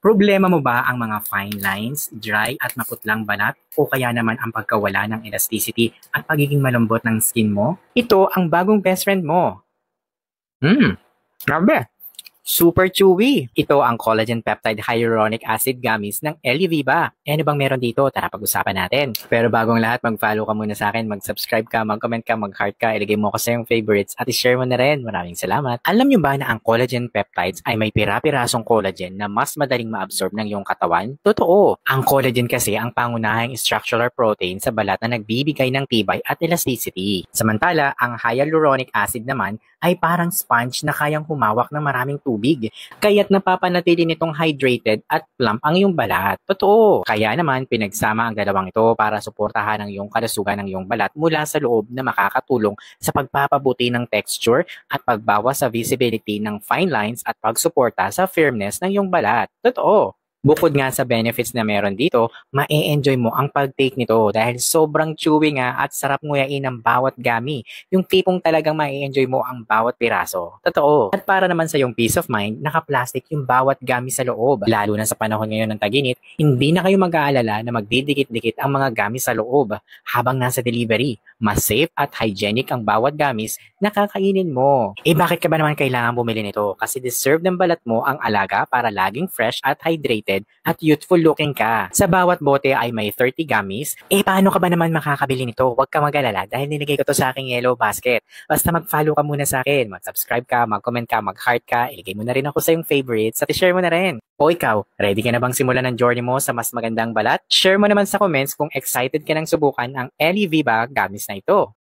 Problema mo ba ang mga fine lines, dry at maputlang balat o kaya naman ang pagkawala ng elasticity at pagiging malambot ng skin mo? Ito ang bagong best friend mo. Grabe! Super chewy! Ito ang collagen peptide hyaluronic acid gummies ng Ellie Viva. Ano bang meron dito? Tara pag-usapan natin. Pero bagong lahat, mag-follow ka muna sa akin, mag-subscribe ka, mag-comment ka, mag-heart ka, ilagay mo ko sa iyong favorites at i-share mo na rin. Maraming salamat. Alam nyo ba na ang collagen peptides ay may pira-pirasong collagen na mas madaling ma-absorb ng iyong katawan? Totoo! Ang collagen kasi ang pangunahing structural protein sa balat na nagbibigay ng tibay at elasticity. Samantala, ang hyaluronic acid naman ay parang sponge na kayang humawak ng maraming tubig. Kaya't napapanatili nitong hydrated at plump ang iyong balat. Totoo. Kaya naman pinagsama ang dalawang ito para suportahan ang iyong kalusugan ng iyong balat mula sa loob na makakatulong sa pagpapabuti ng texture at pagbawas sa visibility ng fine lines at pagsuporta sa firmness ng iyong balat. Totoo. Bukod nga sa benefits na meron dito, ma-enjoy mo ang pag-take nito dahil sobrang chewy nga at sarap nguyain ng bawat gummy. Yung tipong talagang ma-enjoy mo ang bawat piraso. Totoo. At para naman sa yung peace of mind, naka-plastic yung bawat gummy sa loob. Lalo na sa panahon ngayon ng taginit, hindi na kayo mag-aalala na magdidikit-dikit ang mga gummy sa loob habang nasa delivery. Mas safe at hygienic ang bawat gummies na kakainin mo. Bakit ka ba naman kailangan bumili nito? Kasi deserve ng balat mo ang alaga para laging fresh at hydrated at youthful looking ka. Sa bawat bote ay may 30 gummies. Paano ka ba naman makakabili nito? Huwag ka mag-alala dahil nilagay ko to sa aking yellow basket. Basta mag-follow ka muna sa akin, mag-subscribe ka, mag-comment ka, mag-heart ka, ilagay mo na rin ako sa yung favorites at i-share mo na rin. O ikaw, ready ka na bang simulan ng journey mo sa mas magandang balat? Share mo naman sa comments kung excited ka nang subukan ang Ellie Viva gummies na ito.